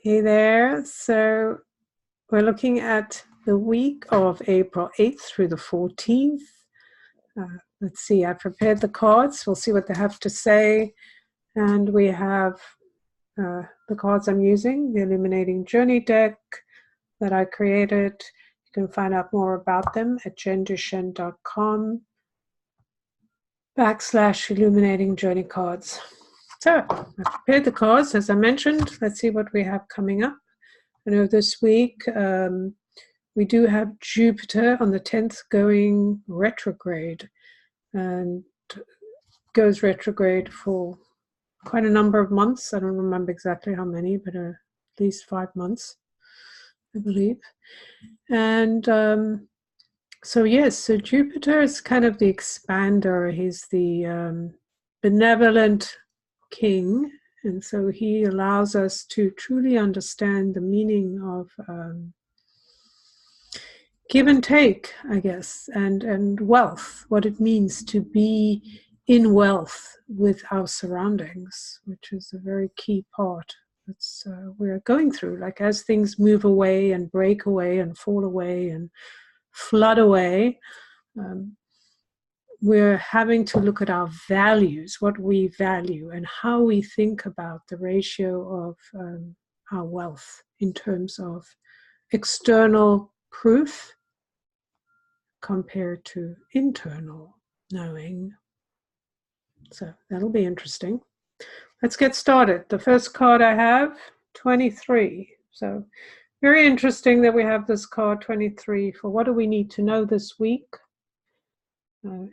Hey there. So we're looking at the week of April 8th through the 14th. Let's see, I prepared the cards. We'll see what they have to say. And we have the cards I'm using, the Illuminating Journey Deck that I created. You can find out more about them at Duchene.com/Illuminating Journey Cards. So I prepared the cards, as I mentioned. Let's see what we have coming up. I know this week we do have Jupiter on the 10th going retrograde, and goes retrograde for quite a number of months. I don't remember exactly how many, but at least 5 months, I believe. And so Jupiter is kind of the expander. He's the benevolent king. And so he allows us to truly understand the meaning of give and take, I guess, and wealth, what it means to be in wealth with our surroundings, which is a very key part that's we're going through. Like as things move away and break away and fall away and flood away, we're having to look at our values, what we value, and how we think about the ratio of our wealth in terms of external proof compared to internal knowing. So that'll be interesting. Let's get started. The first card I have, 23. So very interesting that we have this card 23 for what do we need to know this week.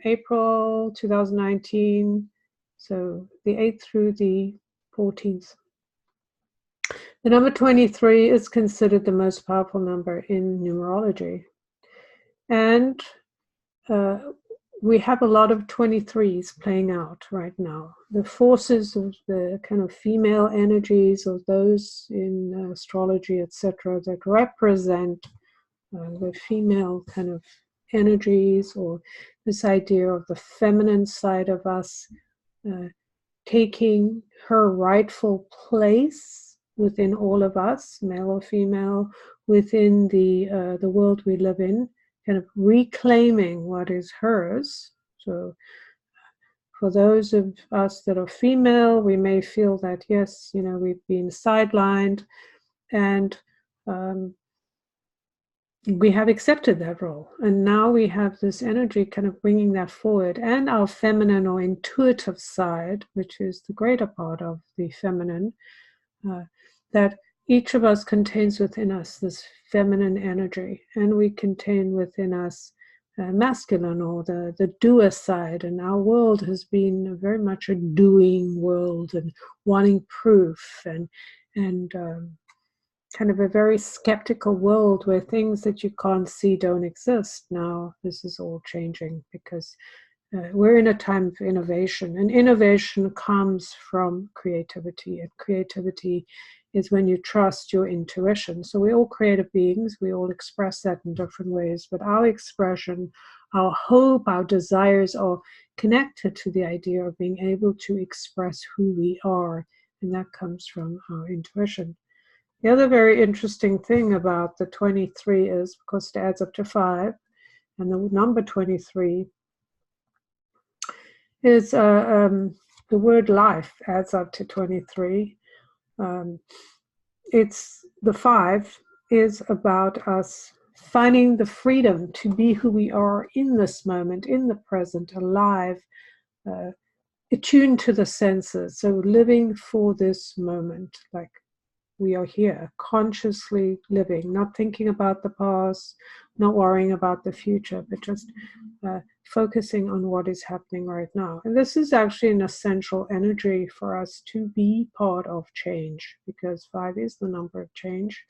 April 2019, so the 8th through the 14th. The number 23 is considered the most powerful number in numerology. And we have a lot of 23s playing out right now. The forces of the kind of female energies of those in astrology, etc., that represent the female kind of energies, or this idea of the feminine side of us taking her rightful place within all of us, male or female, within the world we live in, kind of reclaiming what is hers. So for those of us that are female, we may feel that, yes, you know, we've been sidelined, and we have accepted that role. And now we have this energy kind of bringing that forward, and our feminine or intuitive side, which is the greater part of the feminine, that each of us contains within us this feminine energy, and we contain within us masculine, or the doer side. And our world has been very much a doing world, and wanting proof, and kind of a very skeptical world where things that you can't see don't exist. Now this is all changing because we're in a time of innovation, and innovation comes from creativity, and creativity is when you trust your intuition. So we're all creative beings, we all express that in different ways, but our expression, our hope, our desires are connected to the idea of being able to express who we are, and that comes from our intuition. The other very interesting thing about the 23 is, because it adds up to 5, and the number 23 is the word life adds up to 23. It's the 5 is about us finding the freedom to be who we are in this moment, in the present, alive, attuned to the senses. So living for this moment, like we are here, consciously living, not thinking about the past, not worrying about the future, but just focusing on what is happening right now. And this is actually an essential energy for us to be part of change, because 5 is the number of change.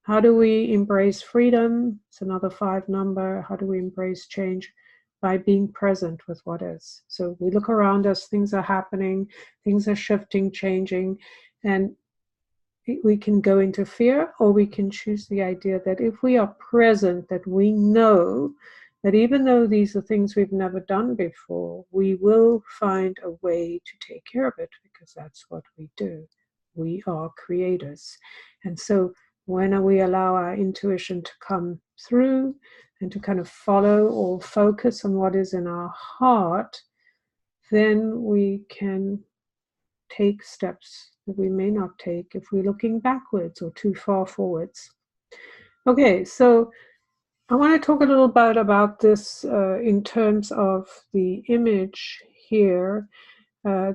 How do we embrace freedom? It's another 5 number. How do we embrace change? By being present with what is. So we look around us, things are happening, things are shifting, changing, and we can go into fear, or we can choose the idea that if we are present, that we know that even though these are things we've never done before, we will find a way to take care of it, because that's what we do. we are creators. And so when we allow our intuition to come through and to kind of follow or focus on what is in our heart, then we can take steps that we may not take if we're looking backwards or too far forwards. Okay, so I want to talk a little bit about this in terms of the image here.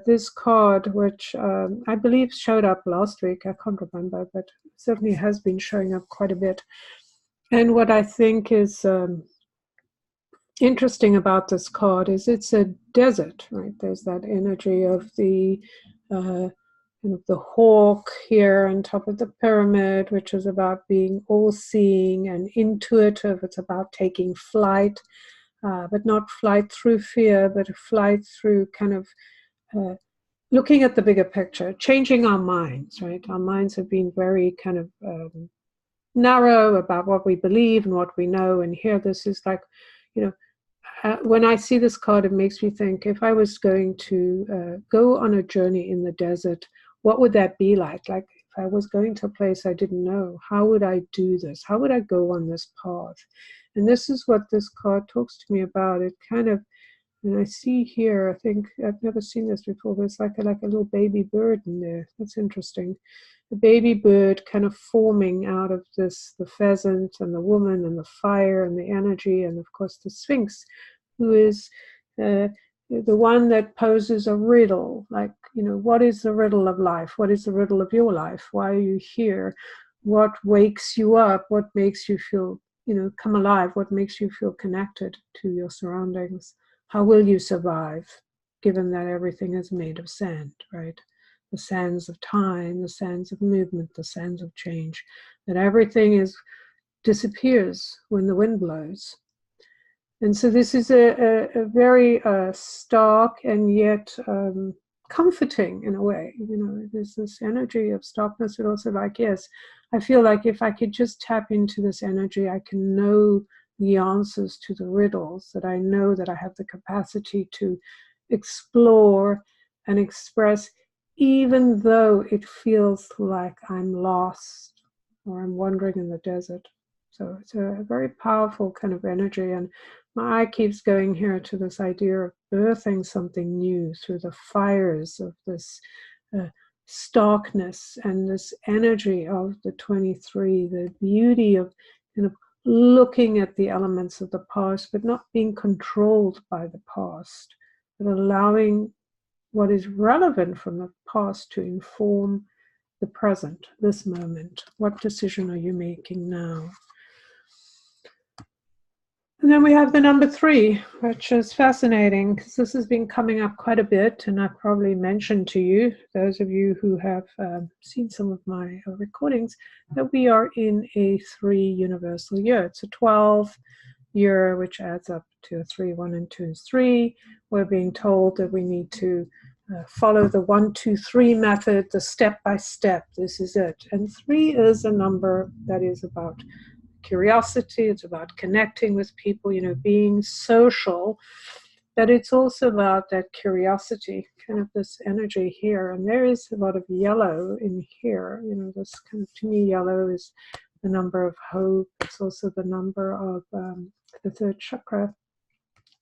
This card, which I believe showed up last week, I can't remember, but certainly has been showing up quite a bit. And what I think is interesting about this card is it's a desert, right? There's that energy of the kind of the hawk here on top of the pyramid, which is about being all-seeing and intuitive. It's about taking flight, but not flight through fear, but a flight through kind of looking at the bigger picture, changing our minds, right? Our minds have been very kind of narrow about what we believe and what we know. And here this is like, you know, when I see this card, it makes me think, if I was going to go on a journey in the desert, what would that be like? Like if I was going to a place I didn't know, how would I do this? How would I go on this path? And this is what this card talks to me about. It kind of, and I see here, I think I've never seen this before, but it's like a little baby bird in there. That's interesting. The baby bird kind of forming out of this, the pheasant and the woman and the fire and the energy, and of course the Sphinx, who is the one that poses a riddle, like, you know, what is the riddle of life? What is the riddle of your life? Why are you here? What wakes you up? What makes you feel, you know, come alive? What makes you feel connected to your surroundings? How will you survive, given that everything is made of sand, right? The sands of time, the sands of movement, the sands of change, that everything disappears when the wind blows. And so this is a very stark and yet comforting in a way. You know, there's this energy of starkness, but also like, yes, I feel like if I could just tap into this energy, I can know the answers to the riddles, that I know that I have the capacity to explore and express, even though it feels like I'm lost or I'm wandering in the desert. So it's a very powerful kind of energy. And my eye keeps going here to this idea of birthing something new through the fires of this starkness and this energy of the 23, the beauty of kind of looking at the elements of the past, but not being controlled by the past, but allowing what is relevant from the past to inform the present, this moment. What decision are you making now? And then we have the number 3, which is fascinating because this has been coming up quite a bit, and I've probably mentioned to you, those of you who have seen some of my recordings, that we are in a 3 universal year. It's a 12 year, which adds up to a 3. 1 and 2 is 3. We're being told that we need to follow the 1, 2, 3 method, the step by step. This is it. And 3 is a number that is about curiosity. It's about connecting with people, you know, being social, but it's also about that curiosity, kind of this energy here. And there is a lot of yellow in here, you know, this kind of, to me, yellow is the number of hope. It's also the number of the 3rd chakra,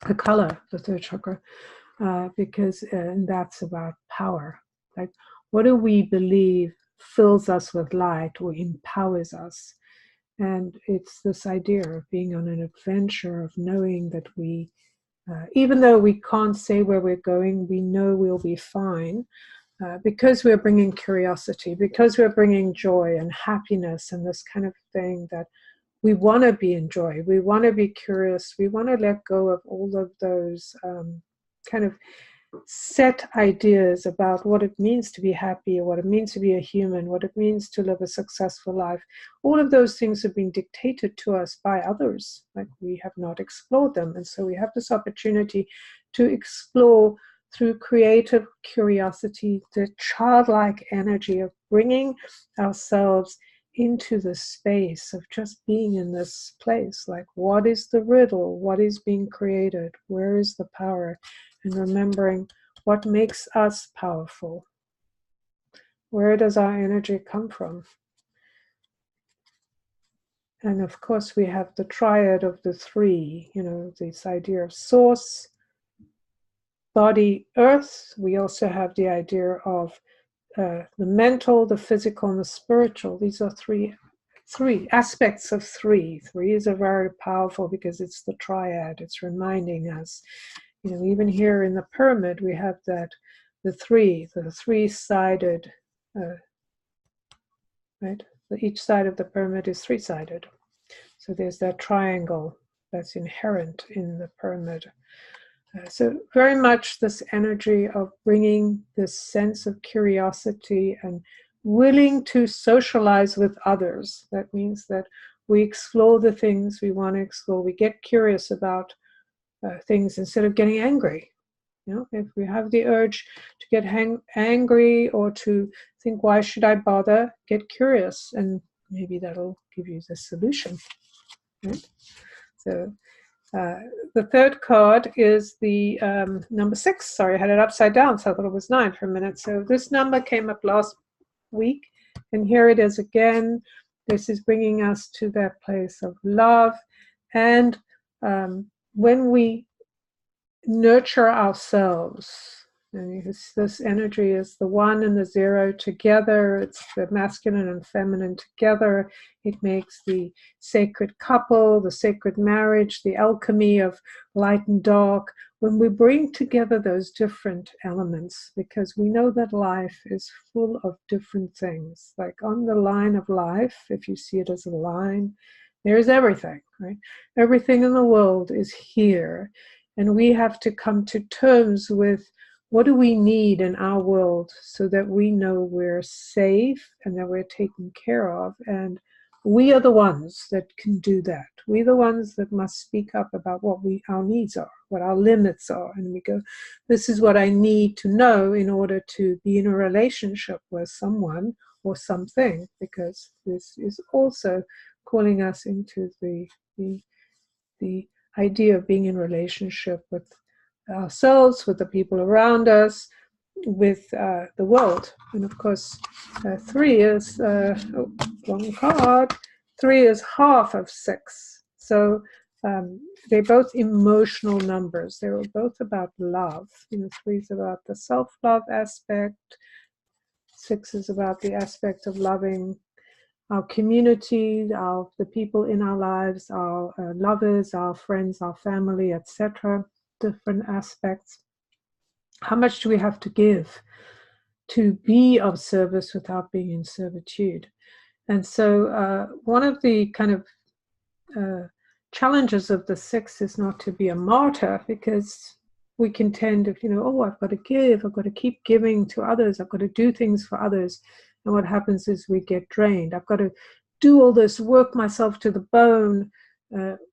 the color, the 3rd chakra, because that's about power. Like, what do we believe fills us with light or empowers us? And it's this idea of being on an adventure, of knowing that we, even though we can't say where we're going, we know we'll be fine because we're bringing curiosity, because we're bringing joy and happiness and this kind of thing that we want to be in joy. We want to be curious. We want to let go of all of those kind of set ideas about what it means to be happy, or what it means to be a human, what it means to live a successful life. All of those things have been dictated to us by others, like we have not explored them. And so we have this opportunity to explore through creative curiosity, the childlike energy of bringing ourselves into the space of just being in this place. Like, what is the riddle? What is being created? Where is the power? And remembering what makes us powerful. Where does our energy come from? And of course, we have the triad of the three, this idea of source, body, earth. We also have the idea of the mental, the physical, and the spiritual. These are three aspects of three. Three is a very powerful because it's the triad. It's reminding us, even here in the pyramid, we have that the three-sided, right? Each side of the pyramid is three-sided. So there's that triangle that's inherent in the pyramid. So very much this energy of bringing this sense of curiosity and willing to socialize with others. That means that we explore the things we want to explore. We get curious about things instead of getting angry. If we have the urge to get angry or to think, why should I bother? Get curious, and maybe that'll give you the solution. Right? So the third card is the number 6. Sorry, I had it upside down, so I thought it was 9 for a minute. So this number came up last week, and here it is again. This is bringing us to that place of love. And when we nurture ourselves, and this energy is the 1 and the 0 together. It's the masculine and feminine together. It makes the sacred couple, the sacred marriage, the alchemy of light and dark. When we bring together those different elements, because we know that life is full of different things. Like on the line of life, if you see it as a line, there's everything, right? Everything in the world is here. And we have to come to terms with what do we need in our world so that we know we're safe and that we're taken care of. And we are the ones that can do that. We're the ones that must speak up about what our needs are, what our limits are. And we go, this is what I need to know in order to be in a relationship with someone or something, because this is also calling us into the idea of being in relationship with ourselves, with the people around us, with the world. And of course, 3 is, wrong card, 3 is half of 6. So they're both emotional numbers. They're both about love. 3 is about the self-love aspect. 6 is about the aspect of loving our community, the people in our lives, our lovers, our friends, our family, etc. Different aspects. How much do we have to give to be of service without being in servitude? And so one of the kind of challenges of the 6 is not to be a martyr, because we can tend to, I've got to give, I've got to keep giving to others, I've got to do things for others. And what happens is we get drained. I've got to do all this, work myself to the bone.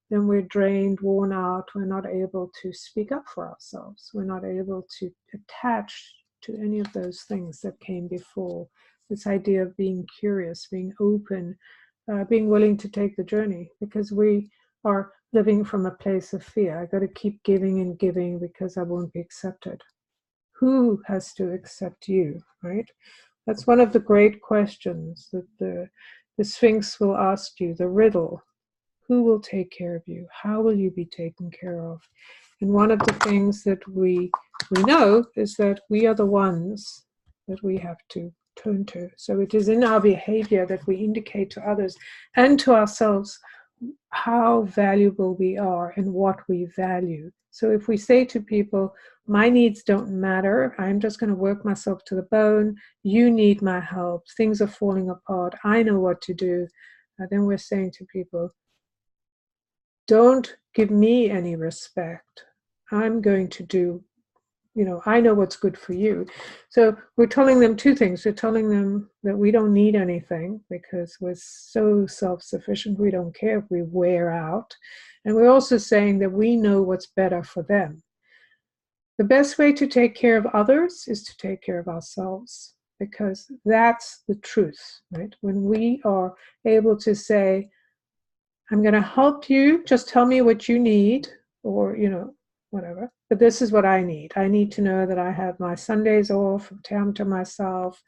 Then we're drained, worn out. We're not able to speak up for ourselves. We're not able to attach to any of those things that came before. This idea of being curious, being open, being willing to take the journey, because we are living from a place of fear. I've got to keep giving and giving because I won't be accepted. Who has to accept you, right? That's one of the great questions that the Sphinx will ask you, the riddle. Who will take care of you? How will you be taken care of? And one of the things that we know is that we are the ones that we have to turn to. So it is in our behavior that we indicate to others and to ourselves how valuable we are and what we value. So if we say to people, my needs don't matter, I'm just going to work myself to the bone, you need my help, things are falling apart, I know what to do, then we're saying to people, don't give me any respect. I'm going to do, I know what's good for you. So we're telling them 2 things. We're telling them that we don't need anything because we're so self-sufficient. We don't care if we wear out. And we're also saying that we know what's better for them. The best way to take care of others is to take care of ourselves, because that's the truth, right? When we are able to say, I'm going to help you, just tell me what you need, or, whatever. But this is what I need. I need to know that I have my Sundays off, time to myself.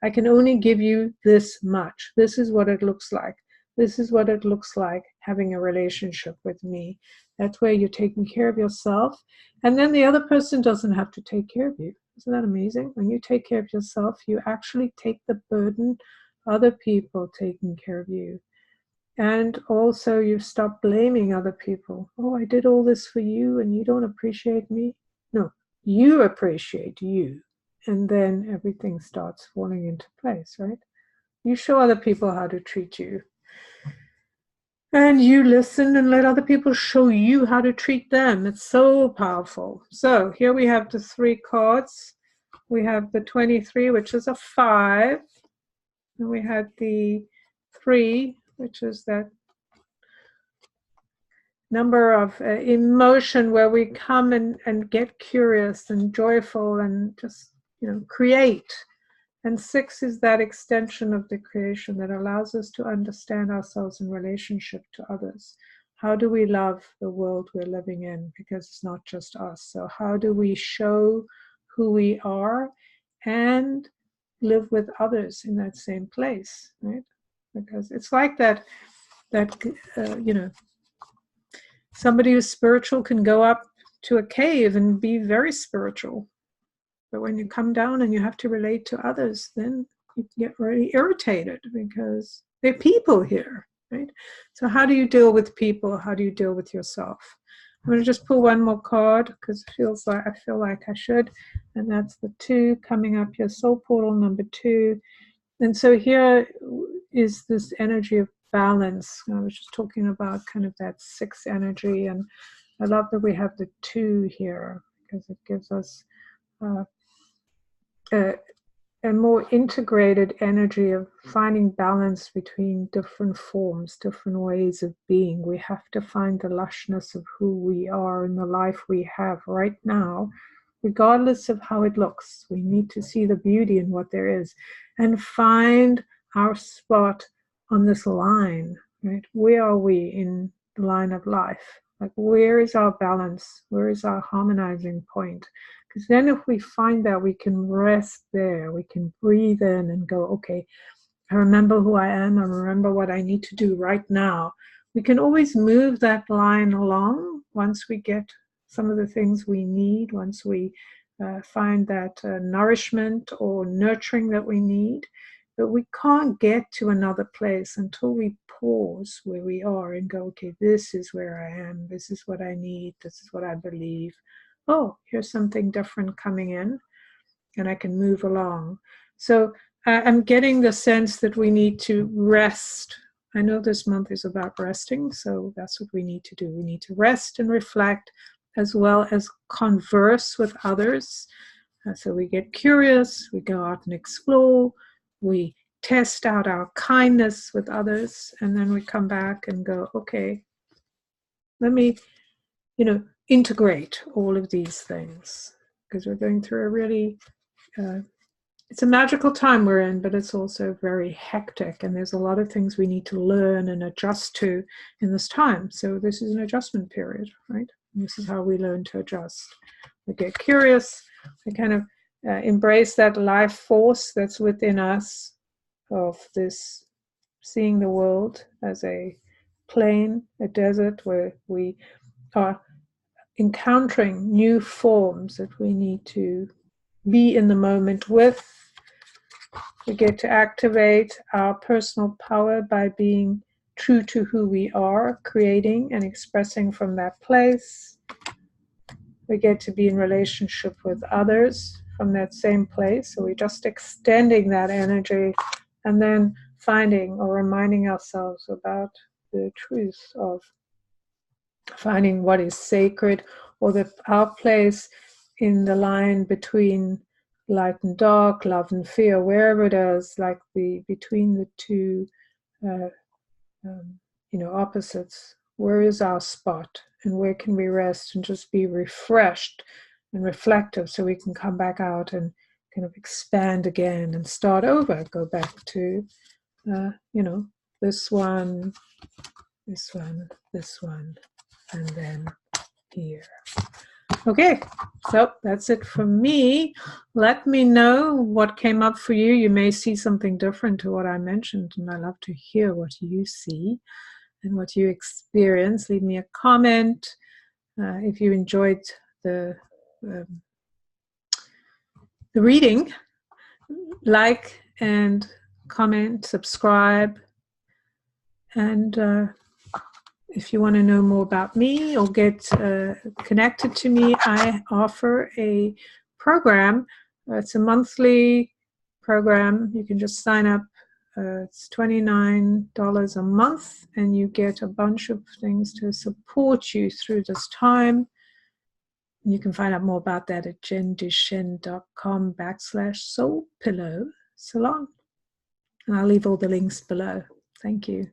I can only give you this much. This is what it looks like. This is what it looks like having a relationship with me. That's where you're taking care of yourself. And then the other person doesn't have to take care of you. Isn't that amazing? When you take care of yourself, you actually take the burden of other people taking care of you. And also you stop blaming other people. Oh, I did all this for you and you don't appreciate me. No, you appreciate you. And then everything starts falling into place, right? You show other people how to treat you. And you listen and let other people show you how to treat them. It's so powerful. So here we have the 3 cards. We have the 23, which is a 5. And we had the 3, which is that number of emotion where we come and get curious and joyful and just, create. And 6 is that extension of the creation that allows us to understand ourselves in relationship to others. How do we love the world we're living in? Because it's not just us. So how do we show who we are and live with others in that same place, right? Because it's like that somebody who's spiritual can go up to a cave and be very spiritual. But when you come down and you have to relate to others, then you get really irritated because there are people here, right? So how do you deal with people? How do you deal with yourself? I'm going to just pull one more card because I feel like I should. And that's the 2 coming up here, soul portal number 2. And so here is this energy of balance. I was just talking about kind of that 6 energy. And I love that we have the 2 here because it gives us a more integrated energy of finding balance between different forms, different ways of being. We have to find the lushness of who we are in the life we have right now, regardless of how it looks. We need to see the beauty in what there is and find our spot on this line, right? Where are we in the line of life? Like, where is our balance? Where is our harmonizing point? Because then if we find that, we can rest there. We can breathe in and go, okay, I remember who I am. I remember what I need to do right now. We can always move that line along once we get some of the things we need, once we find that nourishment or nurturing that we need. But we can't get to another place until we pause where we are and go, okay, this is where I am. This is what I need. This is what I believe. Oh, here's something different coming in, and I can move along. So I'm getting the sense that we need to rest. I know this month is about resting, so that's what we need to do. We need to rest and reflect, as well as converse with others. So we get curious, we go out and explore, we test out our kindness with others, and then we come back and go, okay, let me, integrate all of these things, because we're going through a really, it's a magical time we're in, but it's also very hectic, and there's a lot of things we need to learn and adjust to in this time. So this is an adjustment period, right? And this is how we learn to adjust. We get curious, we kind of embrace that life force that's within us, of this seeing the world as a plain, a desert, where we are encountering new forms that we need to be in the moment with. We get to activate our personal power by being true to who we are, creating and expressing from that place. We get to be in relationship with others from that same place. So we're just extending that energy and then finding or reminding ourselves about the truth of finding what is sacred, or our place in the line between light and dark, love and fear, wherever it is, like between the 2 opposites. Where is our spot, and where can we rest and just be refreshed and reflective, so we can come back out and kind of expand again and start over, go back to this one, this one, this one, and then here. Okay, so that's it from me. Let me know what came up for you. You may see something different to what I mentioned, and I love to hear what you see and what you experience. Leave me a comment if you enjoyed the reading. Like and comment, subscribe, and if you want to know more about me or get connected to me, I offer a program. It's a monthly program. You can just sign up. It's $29 a month, and you get a bunch of things to support you through this time. You can find out more about that at jenduchene.com/soulpillow salon. And I'll leave all the links below. Thank you.